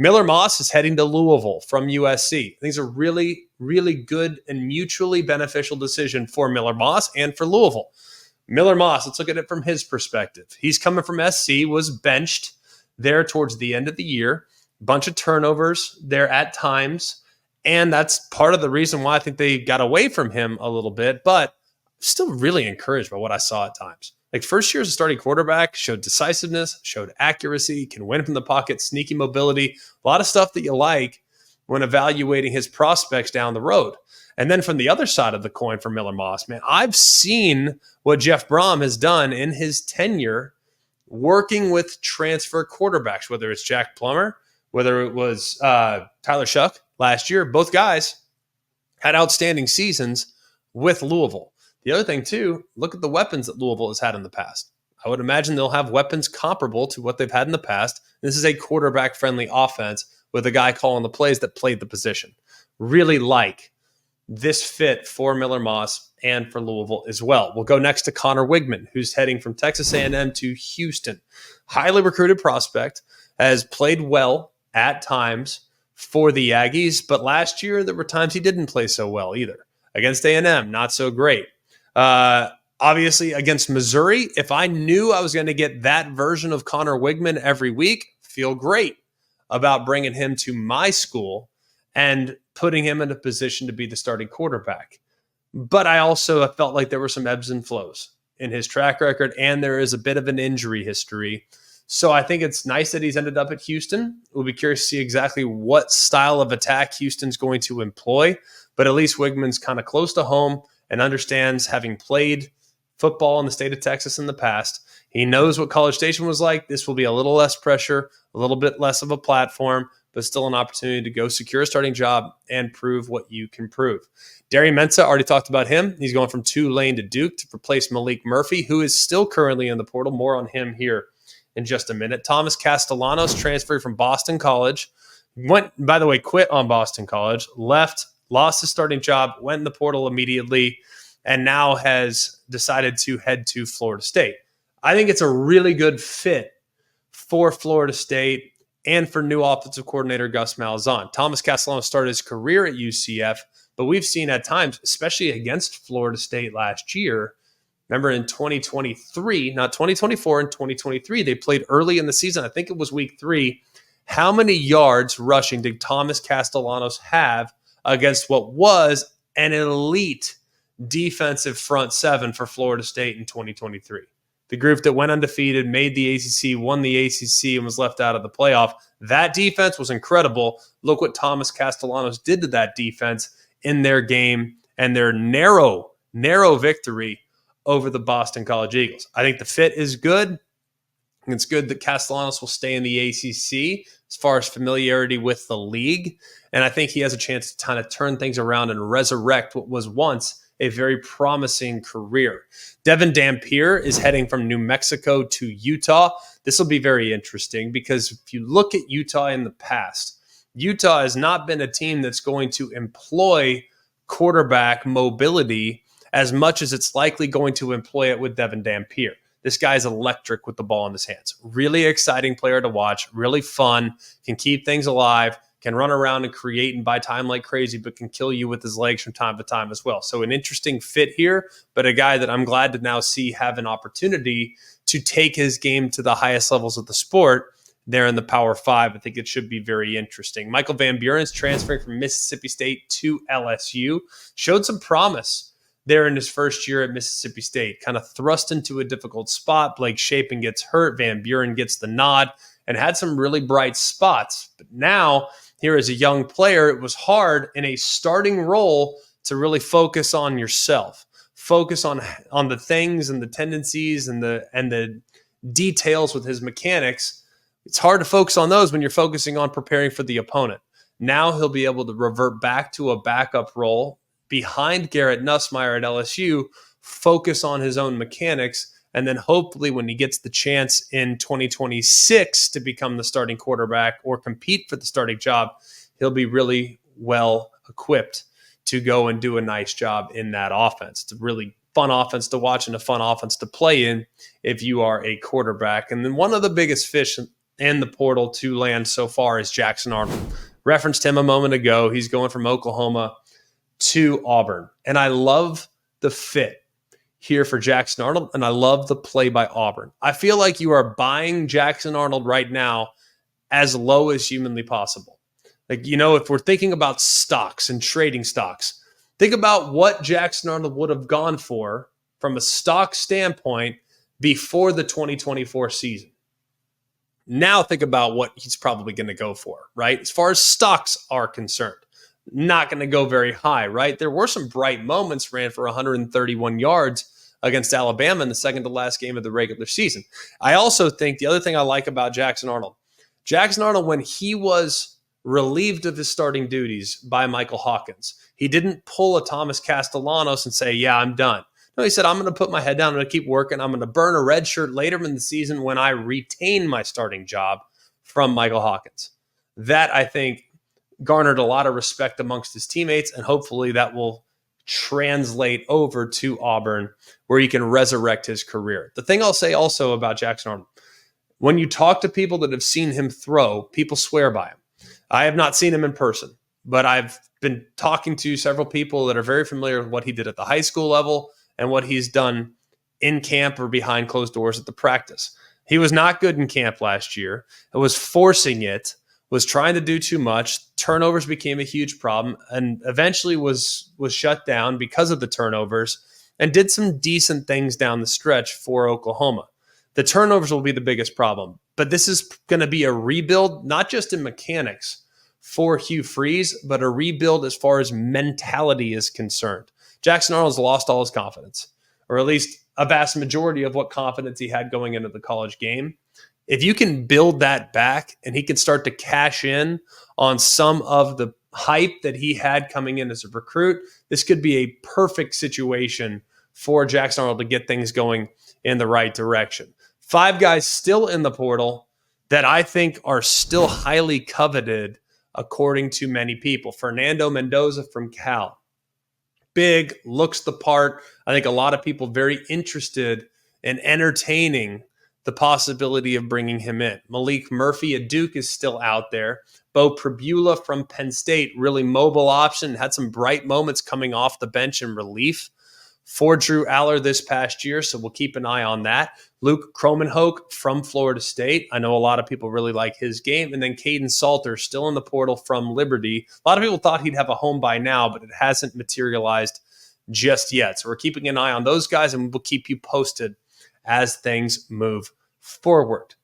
Miller Moss is heading to Louisville from USC. These are really, really good and mutually beneficial decision for Miller Moss and for Louisville. Miller Moss, let's look at it from his perspective. He's coming from SC, was benched there towards the end of the year. Bunch of turnovers there at times. And that's part of the reason why I think they got away from him a little bit. But still really encouraged by what I saw at times. Like first year as a starting quarterback, showed decisiveness, showed accuracy, can win from the pocket, sneaky mobility, a lot of stuff that you like when evaluating his prospects down the road. And then from the other side of the coin for Miller Moss, man, I've seen what Jeff Brom has done in his tenure working with transfer quarterbacks, whether it's Jack Plummer, whether it was Tyler Shuck last year. Both guys had outstanding seasons with Louisville. The other thing, too, look at the weapons that Louisville has had in the past. I would imagine they'll have weapons comparable to what they've had in the past. This is a quarterback-friendly offense with a guy calling the plays that played the position. Really like this fit for Miller Moss and for Louisville as well. We'll go next to Connor Weigman, who's heading from Texas A&M to Houston. Highly recruited prospect, has played well at times for the Aggies, but last year there were times he didn't play so well either. Against A&M, not so great. Obviously, against Missouri, if I knew I was going to get that version of Connor Weigman every week, feel great about bringing him to my school and putting him in a position to be the starting quarterback. But I also felt like there were some ebbs and flows in his track record, and there is a bit of an injury history. So I think it's nice that he's ended up at Houston. We'll be curious to see exactly what style of attack Houston's going to employ, but at least Weigman's kind of close to home and understands, having played football in the state of Texas in the past, he knows what College Station was like. This will be a little less pressure, a little bit less of a platform, but still an opportunity to go secure a starting job and prove what you can prove. Darian Mensah, already talked about him. He's going from Tulane to Duke to replace Malik Murphy, who is still currently in the portal. More on him here in just a minute. Thomas Castellanos transferred from Boston College. By the way, quit on Boston College, left, lost his starting job, went in the portal immediately, and now has decided to head to Florida State. I think it's a really good fit for Florida State and for new offensive coordinator Gus Malzahn. Thomas Castellanos started his career at UCF, but we've seen at times, especially against Florida State last year, remember in 2023, not 2024, in 2023, they played early in the season. I think it was week 3. How many yards rushing did Thomas Castellanos have against what was an elite defensive front seven for Florida State in 2023? The group that went undefeated, made the ACC, won the ACC, and was left out of the playoff. That defense was incredible. Look what Thomas Castellanos did to that defense in their game and their narrow victory over the Boston College Eagles. I think the fit is good. It's good that Castellanos will stay in the ACC as far as familiarity with the league. And I think he has a chance to kind of turn things around and resurrect what was once a very promising career. Devon Dampier is heading from New Mexico to Utah. This will be very interesting because if you look at Utah in the past, Utah has not been a team that's going to employ quarterback mobility as much as it's likely going to employ it with Devon Dampier. This guy's electric with the ball in his hands. Really exciting player to watch, really fun, can keep things alive, can run around and create and buy time like crazy, but can kill you with his legs from time to time as well. So an interesting fit here, but a guy that I'm glad to now see have an opportunity to take his game to the highest levels of the sport there in the Power 5. I think it should be very interesting. Michael Van Buren's transferring from Mississippi State to LSU. Showed some promise there in his first year at Mississippi State. Kind of thrust into a difficult spot. Blake Shapen gets hurt. Van Buren gets the nod and had some really bright spots. But now, here as a young player, it was hard in a starting role to really focus on yourself. Focus on the things and the tendencies and the details with his mechanics. It's hard to focus on those when you're focusing on preparing for the opponent. Now he'll be able to revert back to a backup role behind Garrett Nussmeier at LSU, focus on his own mechanics, and then hopefully when he gets the chance in 2026 to become the starting quarterback or compete for the starting job, he'll be really well equipped to go and do a nice job in that offense. It's a really fun offense to watch and a fun offense to play in if you are a quarterback. And then one of the biggest fish in the portal to land so far is Jackson Arnold. Referenced him a moment ago. He's going from Oklahoma to Auburn. And I love the fit here for Jackson Arnold, and I love the play by Auburn. I feel like you are buying Jackson Arnold right now as low as humanly possible. Like, if we're thinking about stocks and trading stocks, think about what Jackson Arnold would have gone for from a stock standpoint before the 2024 season. Now think about what he's probably going to go for, right? As far as stocks are concerned, not going to go very high, right? There were some bright moments, ran for 131 yards against Alabama in the second to last game of the regular season. I also think the other thing I like about Jackson Arnold, when he was relieved of his starting duties by Michael Hawkins, he didn't pull a Thomas Castellanos and say, yeah, I'm done. No, he said, I'm going to put my head down. I'm going to keep working. I'm going to burn a red shirt later in the season when I retain my starting job from Michael Hawkins. That, I think, garnered a lot of respect amongst his teammates, and hopefully that will translate over to Auburn where he can resurrect his career. The thing I'll say also about Jackson Arnold, when you talk to people that have seen him throw, people swear by him. I have not seen him in person, but I've been talking to several people that are very familiar with what he did at the high school level and what he's done in camp or behind closed doors at the practice. He was not good in camp last year. It was forcing it, was trying to do too much. Turnovers became a huge problem and eventually was shut down because of the turnovers and did some decent things down the stretch for Oklahoma. The turnovers will be the biggest problem, but this is going to be a rebuild, not just in mechanics for Hugh Freeze, but a rebuild as far as mentality is concerned. Jackson Arnold's lost all his confidence, or at least a vast majority of what confidence he had going into the college game. If you can build that back and he can start to cash in on some of the hype that he had coming in as a recruit, this could be a perfect situation for Jackson Arnold to get things going in the right direction. 5 guys still in the portal that I think are still highly coveted according to many people. Fernando Mendoza from Cal. Big, looks the part. I think a lot of people very interested in entertaining the possibility of bringing him in. Malik Murphy at Duke is still out there. Bo Pribula from Penn State, really mobile option, had some bright moments coming off the bench in relief for Drew Aller this past year, so we'll keep an eye on that. Luke Kromenhoek from Florida State. I know a lot of people really like his game. And then Caden Salter, still in the portal from Liberty. A lot of people thought he'd have a home by now, but it hasn't materialized just yet. So we're keeping an eye on those guys, and we'll keep you posted as things move forward.